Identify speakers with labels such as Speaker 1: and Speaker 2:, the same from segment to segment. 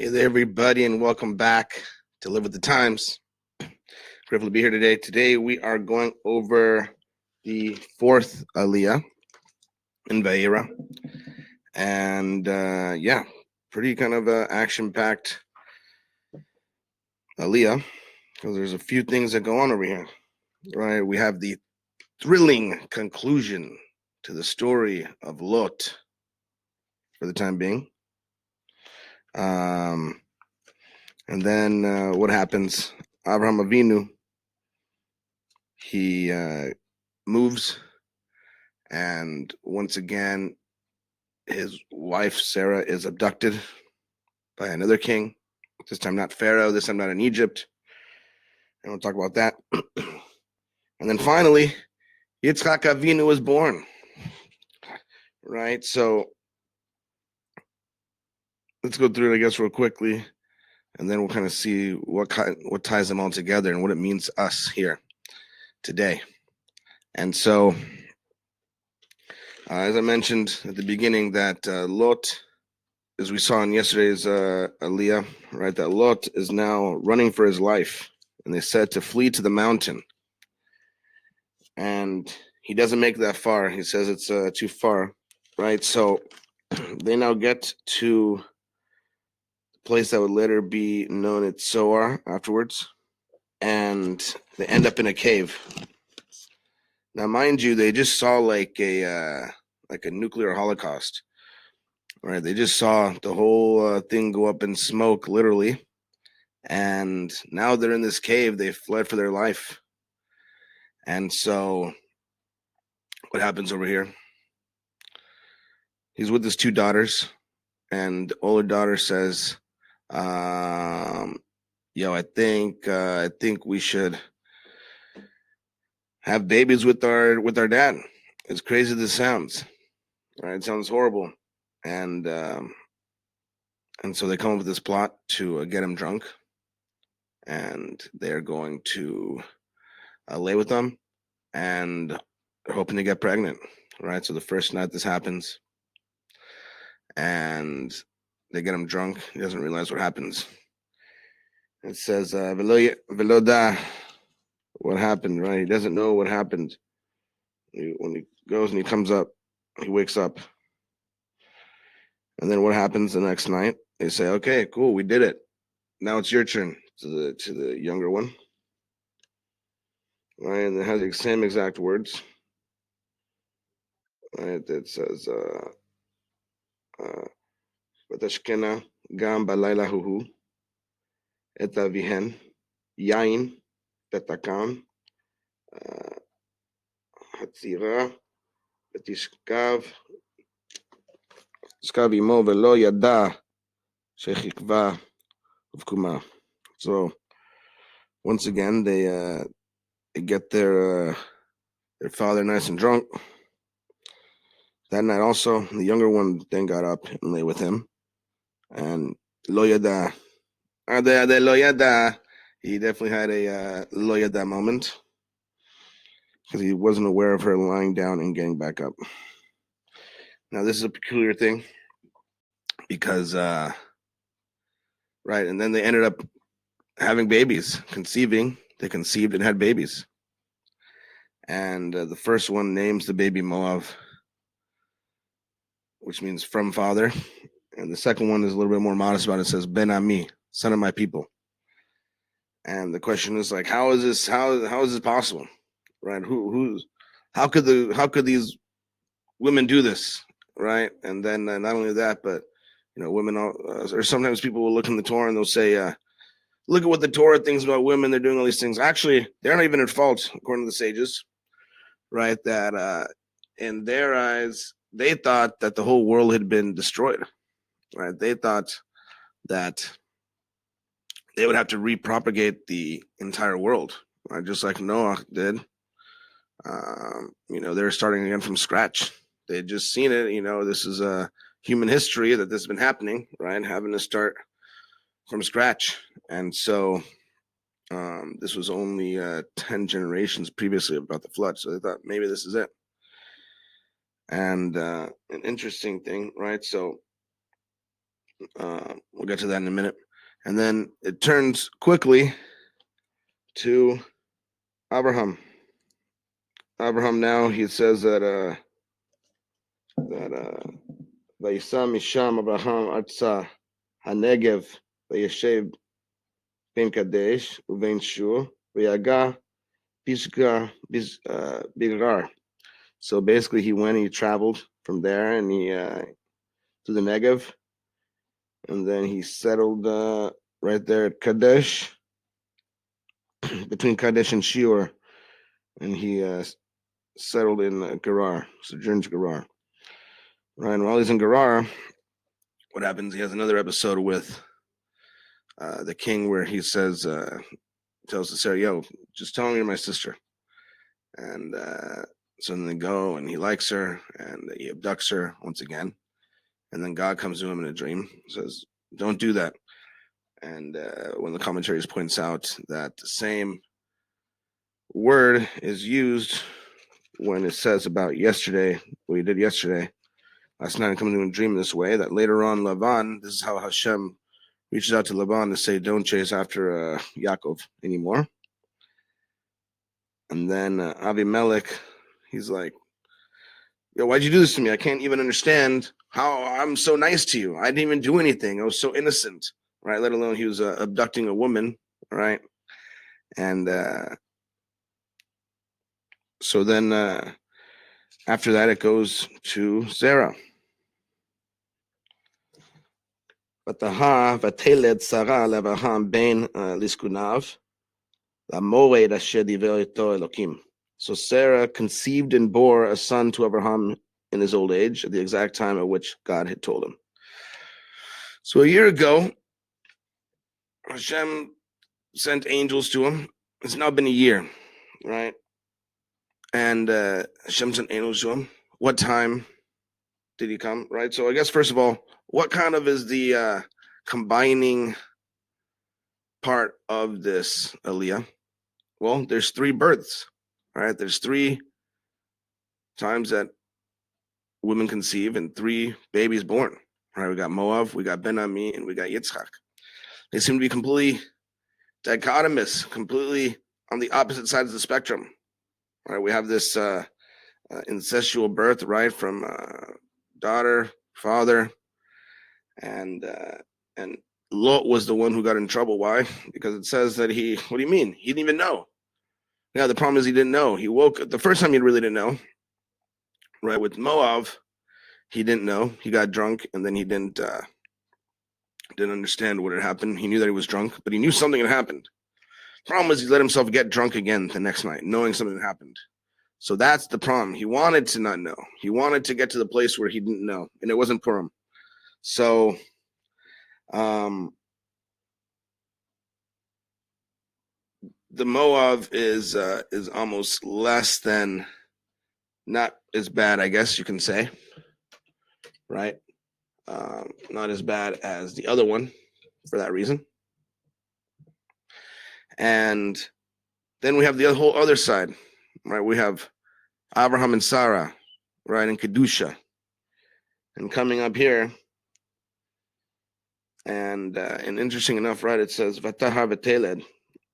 Speaker 1: Hey there, everybody, and welcome back to Live with the Times. Grateful to be here today. Today we are going over the fourth Aliyah in Vayera, and pretty kind of action-packed Aliyah, because there's a few things that go on over here. Right, we have the thrilling conclusion to the story of Lot for the time being. And then what happens? Avraham Avinu, he moves, and once again, his wife Sarah is abducted by another king. This time not Pharaoh, this time not in Egypt. And we'll talk about that. And then finally, Yitzhak Avinu was born. Right, so let's go through it, I guess, real quickly, and then we'll kind of see what ties them all together and what it means to us here today. And so, as I mentioned at the beginning, that Lot, as we saw in yesterday's Aliyah, right, that Lot is now running for his life, and they said to flee to the mountain. And he doesn't make that far. He says it's too far, right? So they now get to the place that would later be known as Zoar afterwards, and they end up in a cave. Now, mind you, they just saw like a nuclear holocaust, right? They just saw the whole thing go up in smoke, literally. And now they're in this cave. They fled for their life. And so what happens over here? He's with his two daughters, and the older daughter says, I think we should have babies with our dad. As crazy as this sounds, right? It sounds horrible. And so they come up with this plot to get him drunk, and they're going to lay with them, and they're hoping to get pregnant, right? So the first night this happens, and they get him drunk. He doesn't realize what happens. It says, Veloda, what happened, right? He doesn't know what happened. When he goes and he comes up, he wakes up. And then what happens the next night? They say, okay, cool, we did it. Now it's your turn, to the younger one. Right, and it has the same exact words. Right, it says, Vatashkena gam balayla huhu et avihen yain betakam hatzira ותשכב עמו ולא ידע שחיכבה ובקומה. So once again, they get their father nice and drunk. That night also, the younger one then got up and lay with him. And lo yada, lo yada, he definitely had a lo yada moment, because he wasn't aware of her lying down and getting back up. Now, this is a peculiar thing, because, right, and then they ended up having babies, conceiving. They conceived and had babies. And the first one names the baby Moab, which means from father. And the second one is a little bit more modest about it. It says, Ben Ami, son of my people. And the question is, like, how is this possible? Right? How could these women do this? Right? And then not only that, but women or sometimes people will look in the Torah and they'll say, look at what the Torah thinks about women. They're doing all these things. Actually, they're not even at fault, according to the sages. Right? That in their eyes, they thought that the whole world had been destroyed. Right? They thought that they would have to repropagate the entire world, right? Just like Noah did. They're starting again from scratch. They had just seen it. This is a human history that this has been happening, right? Having to start from scratch. And so this was only 10 generations previously about the flood. So they thought maybe this is it. And an interesting thing, right? So We'll get to that in a minute. And then it turns quickly to Abraham. Abraham now, he says that Vayisa Misham Abraham Artsa Hanegev Vayeshev Ben Kadesh Uvein Shur Vayaga Bigar. So basically, he traveled from there, and he to the Negev, and then he settled right there at Kadesh, between Kadesh and Shur, and he settled in Gerar, sojourned to Gerar. Right, and while he's in Gerar, what happens? He has another episode with the king where he says, tells the Sarah, "Yo, just tell him you're my sister." And so then they go, and he likes her, and he abducts her once again. And then God comes to him in a dream, says, "Don't do that." And one of the commentaries points out that the same word is used when it says about yesterday, what you did yesterday, last night, coming to a dream this way, that later on Lavan, this is how Hashem reaches out to Laban to say, don't chase after Yaakov anymore. And then Avimelech, he's like, "Yo, why'd you do this to me? I can't even understand how I'm so nice to you. I didn't even do anything. I was so innocent," right? Let alone he was abducting a woman, right? And so then after that, it goes to Sarah. ותלד שרה לאברהם בן לזקוניו, למורד אשר דיבר איתו אלוקים. So Sarah conceived and bore a son to Abraham in his old age, at the exact time at which God had told him. So a year ago, Hashem sent angels to him. It's now been a year, right? And Hashem sent angels to him. What time did he come, right? So I guess, first of all, what kind of is the combining part of this Aliyah? Well, there's 3 births, right? There's 3 times that women conceive and 3 babies born, right? We got Moab, we got Ben Ami, and we got Yitzchak. They seem to be completely dichotomous, completely on the opposite sides of the spectrum, right? We have this incestual birth, right, from daughter, father, and Lot was the one who got in trouble. Why? Because it says that what do you mean? He didn't even know. Yeah, the problem is he didn't know. He woke, the first time he really didn't know, right? With Moab, he didn't know. He got drunk, and then he didn't understand what had happened. He knew that he was drunk, but he knew something had happened. Problem was he let himself get drunk again the next night, knowing something had happened. So that's the problem. He wanted to not know. He wanted to get to the place where he didn't know, and it wasn't Purim. So the Moab is almost less than, not as bad, I guess you can say, right? Not as bad as the other one for that reason. And then we have the whole other side, right? We have Abraham and Sarah, right, in Kedusha. And coming up here, and interesting enough, right, it says, Vatahar v'teled,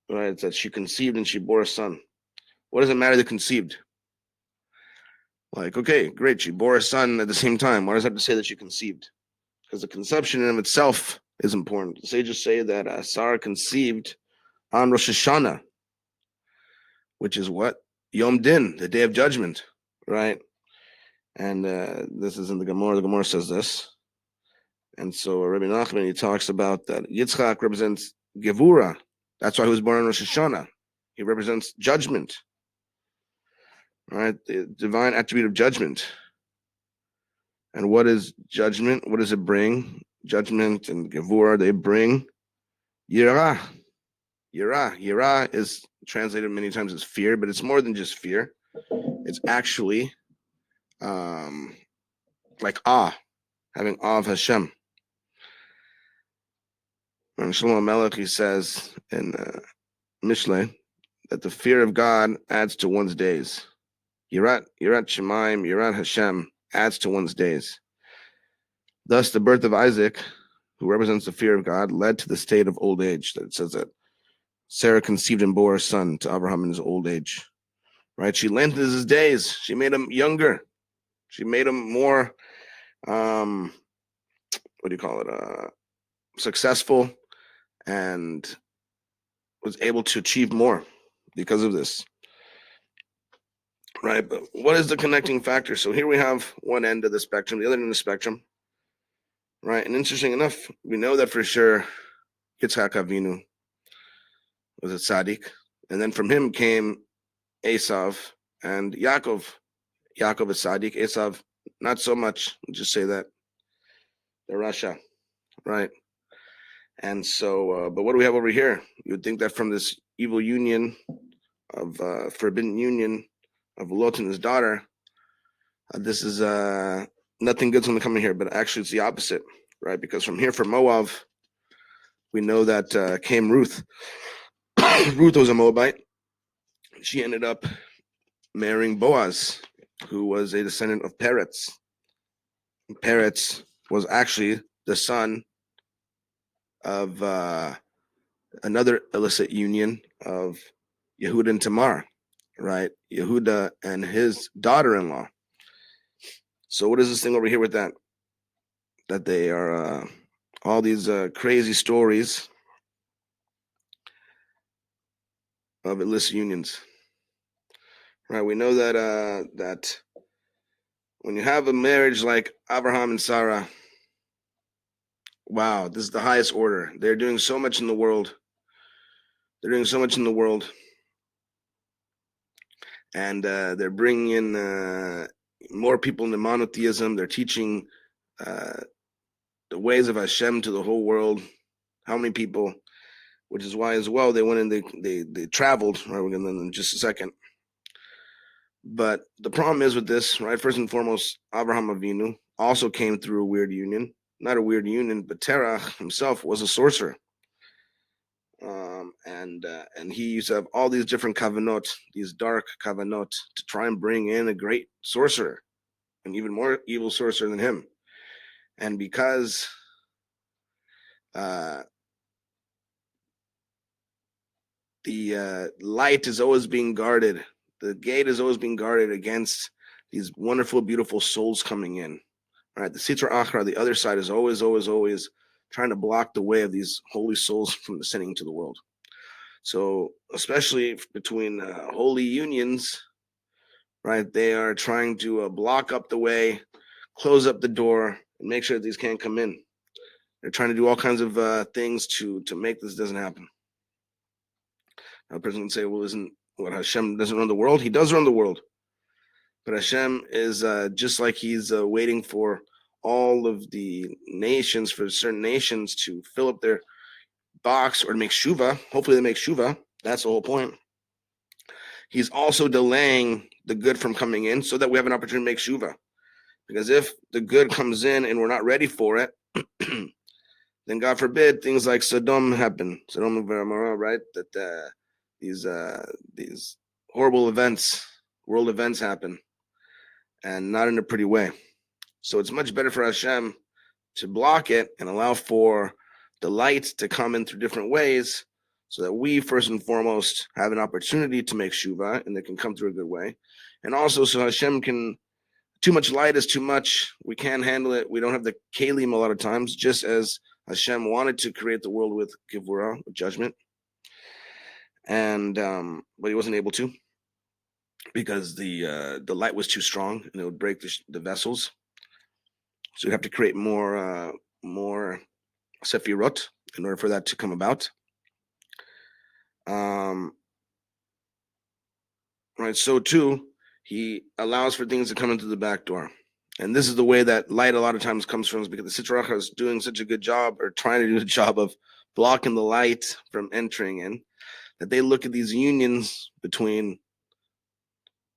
Speaker 1: right? It says she conceived and she bore a son. What does it matter that conceived? Like, okay, great, she bore a son at the same time. Why does it have to say that she conceived? Because the conception in of itself is important. The sages say that Sarah conceived on Rosh Hashanah, which is what? Yom Din, the day of judgment, right? And this is in the Gemara. The Gemara says this. And so Rabbi Nachman, he talks about that Yitzchak represents Gevura. That's why he was born on Rosh Hashanah. He represents judgment, right? The divine attribute of judgment. And what is judgment? What does it bring? Judgment and Gevura, they bring Yirah. Yirah is translated many times as fear, but it's more than just fear. It's actually like awe, having awe of Hashem. And Shlomo Melech, he says in Mishlei that the fear of God adds to one's days. Yirat Shemaim, Yirat Hashem adds to one's days. Thus, the birth of Isaac, who represents the fear of God, led to the state of old age. That it says that Sarah conceived and bore a son to Abraham in his old age. Right? She lengthened his days. She made him younger. She made him more, successful, and was able to achieve more because of this. Right? But what is the connecting factor? So here we have one end of the spectrum, the other end of the spectrum. Right? And interesting enough, we know that for sure Yitzhak Avinu was a Tzadik. And then from him came Esav and Yaakov. Yaakov is Tzadik, Esav, not so much. I'll just say that. The Rasha. Right? And so, but what do we have over here? You would think that from this evil union of forbidden union of Lot and his daughter, this is nothing good's going to come in here, but actually it's the opposite, right? Because from here, from Moab, we know that came Ruth. Ruth was a Moabite. She ended up marrying Boaz, who was a descendant of Peretz. Peretz was actually the son of another illicit union of Yehuda and Tamar, right? Yehuda and his daughter-in-law. So what is this thing over here with that? That they are all these crazy stories of illicit unions, right? We know that that when you have a marriage like Abraham and Sarah, wow, this is the highest order. They're doing so much in the world. And they're bringing in more people into monotheism. They're teaching the ways of Hashem to the whole world. How many people? Which is why as well they went and they traveled. Right, we're going to in just a second. But the problem is with this, right? First and foremost, Abraham Avinu also came through a weird union. Not a weird union, but Terah himself was a sorcerer. And he used to have all these different kavanot, these dark kavanot, to try and bring in a great sorcerer, an even more evil sorcerer than him. And because the light is always being guarded, the gate is always being guarded against these wonderful, beautiful souls coming in. All right, the Yitzir Harah, the other side, is always trying to block the way of these holy souls from descending into the world. So especially between holy unions, right, they are trying to block up the way, close up the door, and make sure that these can't come in. They're trying to do all kinds of things to make this doesn't happen. Now, a person can say, well, isn't what Hashem doesn't run the world? He does run the world. But Hashem is just like he's waiting for all of the nations, for certain nations to fill up their box or to make shuva. Hopefully they make shuva. That's the whole point. He's also delaying the good from coming in so that we have an opportunity to make shuva. Because if the good comes in and we're not ready for it, then God forbid things like Sodom happen. Sodom and Gomorrah, right? That these horrible events, world events happen, and not in a pretty way. So it's much better for Hashem to block it and allow for the light to come in through different ways so that we, first and foremost, have an opportunity to make Shuvah and they can come through a good way. And also so Hashem can, too much light is too much. We can't handle it. We don't have the Kalim a lot of times, just as Hashem wanted to create the world with Gevurah, with judgment. And but he wasn't able to because the light was too strong and it would break the vessels. So you have to create more Sefirot in order for that to come about. Right. So too, he allows for things to come into the back door. And this is the way that light a lot of times comes from, is because the Yitzir Harah is doing such a good job, or trying to do the job of blocking the light from entering in, that they look at these unions between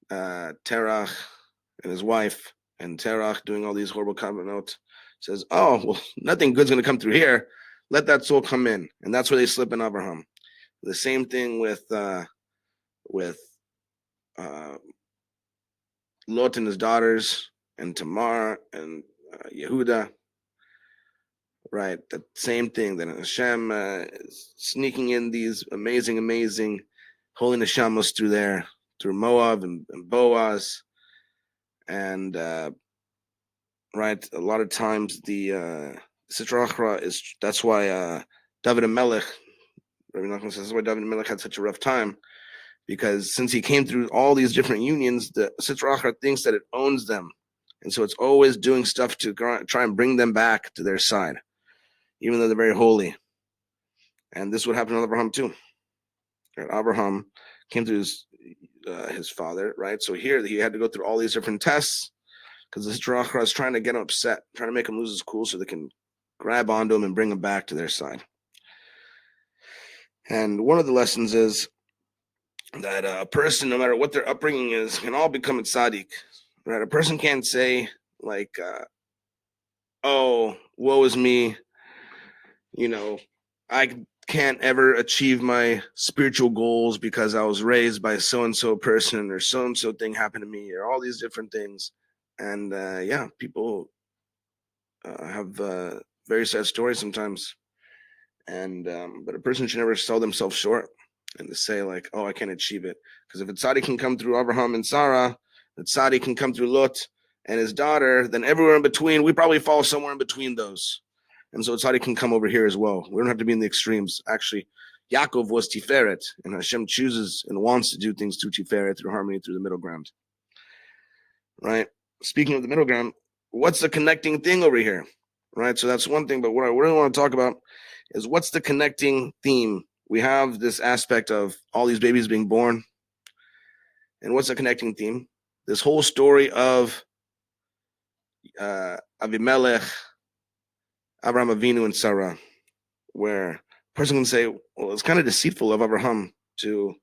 Speaker 1: Terach and his wife, and Terach doing all these horrible kavanot, says, oh, well, nothing good's going to come through here. Let that soul come in. And that's where they slip in Abraham. The same thing with Lot and his daughters, and Tamar and Yehuda. right? The same thing, that Hashem is sneaking in these amazing holy neshamos through Moab and Boaz, and right, a lot of times the Yitzir Harah that's why David and Melech, Rabbi Nachman says, that's why David and Melech had such a rough time, because since he came through all these different unions, the Yitzir Harah thinks that it owns them, and so it's always doing stuff to try and bring them back to their side, even though they're very holy. And this would happen to Abraham too. Right? Abraham came through his father, right? So here he had to go through all these different tests because the Yitzir Harah is trying to get him upset, trying to make him lose his cool so they can grab onto him and bring him back to their side. And one of the lessons is that a person, no matter what their upbringing is, can all become a Tzadik. Right? A person can't say like, "Oh, woe is me," I can't ever achieve my spiritual goals because I was raised by so-and-so person, or so-and-so thing happened to me, or all these different things. And people have very sad stories sometimes. And but a person should never sell themselves short and to say like, "Oh, I can't achieve it." Because if a tzaddik can come through Abraham and Sarah, the tzaddik can come through Lot and his daughter, then everywhere in between, we probably fall somewhere in between those. And so tzaddik can come over here as well. We don't have to be in the extremes. Actually, Yaakov was Tiferet, and Hashem chooses and wants to do things through Tiferet, through harmony, through the middle ground. Right? Speaking of the middle ground, what's the connecting thing over here? Right? So that's one thing, but what I really want to talk about is what's the connecting theme? We have this aspect of all these babies being born. And what's the connecting theme? This whole story of Avimelech, Abraham Avinu, and Sarah, where a person can say, well, it's kind of deceitful of Abraham to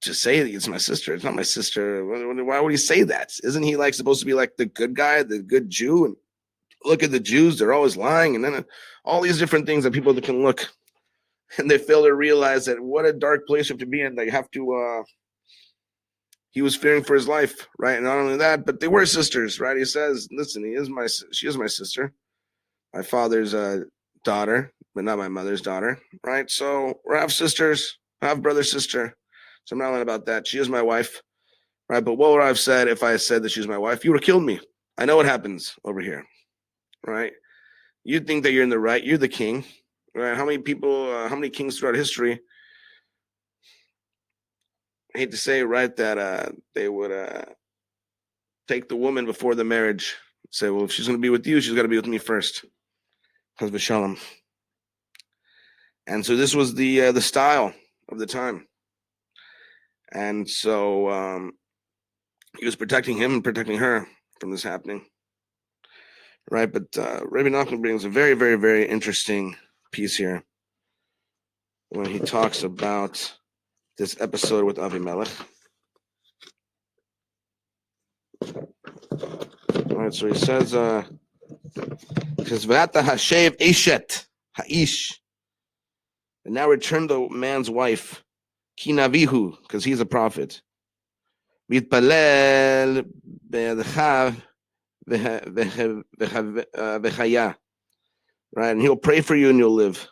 Speaker 1: say that it's my sister. It's not my sister. Why would he say that? Isn't he like supposed to be like the good guy, the good Jew? And look at the Jews, they're always lying. And then all these different things that people can look, and they fail to realize that what a dark place you have to be in. They have to, he was fearing for his life, right? And not only that, but they were sisters, right? He says, listen, she is my sister, my father's daughter, but not my mother's daughter, right? So we're half sisters, half brother, sister. So I'm not lying about that. She is my wife, right? But what would I have said if I said that she's my wife? You would have killed me. I know what happens over here, right? You think that you're in the right. You're the king, right? How many people, how many kings throughout history, I hate to say, right, that they would take the woman before the marriage, say, well, if she's going to be with you, she's got to be with me first. Chas v'shalom. And so this was the style of the time. And so he was protecting him and protecting her from this happening. Right, but Rabbi Nachman brings a very, very, very interesting piece here when he talks about this episode with Avimelech. All right, so he says, "V'ata hashev eshet ha'ish," and now return the man's wife, ki navihu, because he's a prophet. Mitpalel be'adcha v'chaya, right, and he'll pray for you and you'll live.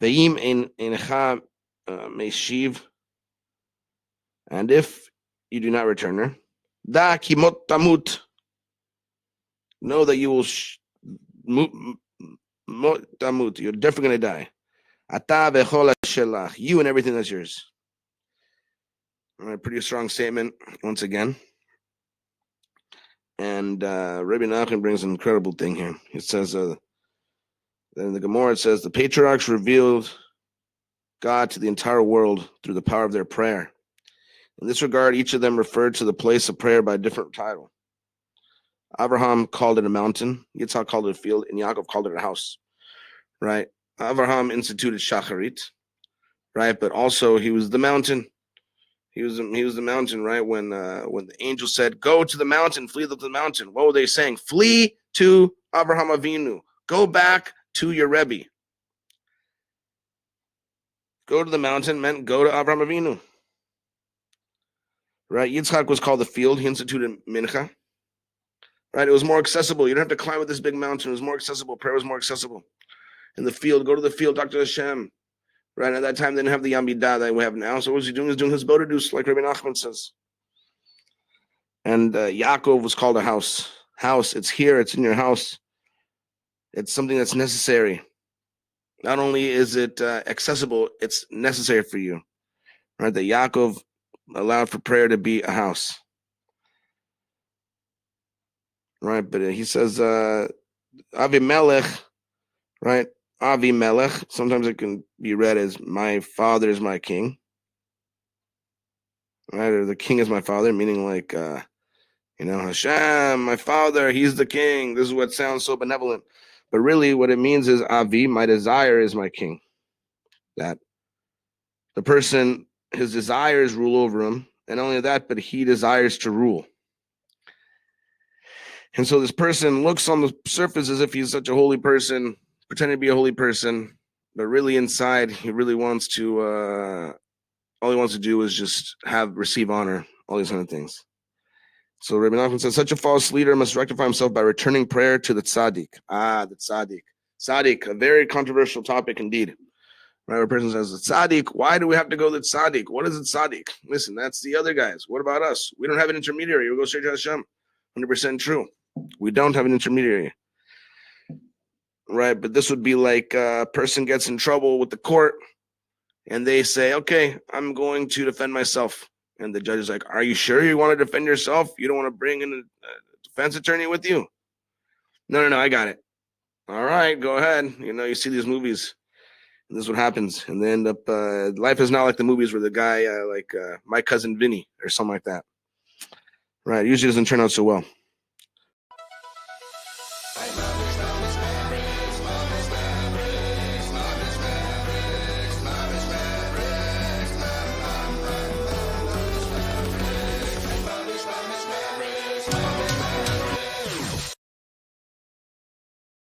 Speaker 1: Ve'im eincha meshiv, and if you do not return her, da kimot tamut, know that you will tamut, you're definitely going to die. Ata v'chol shelach, you and everything that's yours. All right, pretty strong statement once again. And Rabbi Nachman brings an incredible thing here. It says, in the Gemara, it says, the patriarchs revealed God to the entire world through the power of their prayer. In this regard, each of them referred to the place of prayer by a different title. Abraham called it a mountain, Yitzhak called it a field, and Yaakov called it a house. Right? Abraham instituted shacharit, right? But also he was the mountain. He was the mountain, right? When the angel said, "Go to the mountain, flee to the mountain." What were they saying? Flee to Abraham Avinu. Go back to your Rebbe. Go to the mountain meant go to Abraham Avinu. Right? Yitzchak was called the field. He instituted mincha. right? It was more accessible. You don't have to climb up this big mountain. It was more accessible. Prayer was more accessible. In the field, go to the field, talk to Hashem. Right, at that time, they didn't have the Yamidah that we have now. So what was he doing? He was doing his bodadus, like Rabbi Nachman says. And Yaakov was called a house. House, it's here, it's in your house. It's something that's necessary. Not only is it accessible, it's necessary for you. Right, that Yaakov allowed for prayer to be a house. Right, but he says, Avimelech, right? Avimelech, sometimes it can be read as my father is my king. Right, or the king is my father, meaning like, Hashem, my father, he's the king. This is what sounds so benevolent. But really what it means is Avi, my desire is my king. That the person, his desires rule over him. And not only that, but he desires to rule. And so this person looks on the surface as if he's such a holy person, pretending to be a holy person, but really inside, he really wants to, all he wants to do is just receive honor, all these kind of things. So Rabbi Nachman says, such a false leader must rectify himself by returning prayer to the Tzadik. The Tzadik. Tzadik, a very controversial topic indeed. Right, a person says, the Tzadik, why do we have to go to the Tzadik? What is the Tzadik? Listen, that's the other guys. What about us? We don't have an intermediary. We go straight to Hashem. 100% true. We don't have an intermediary. Right, but this would be like a person gets in trouble with the court and they say, okay, I'm going to defend myself. And the judge is like, are you sure you want to defend yourself? You don't want to bring in a defense attorney with you? No, I got it. All right, go ahead. You see these movies. And this is what happens. And they end up, life is not like the movies where the guy, My Cousin Vinny or something like that. Right, it usually doesn't turn out so well.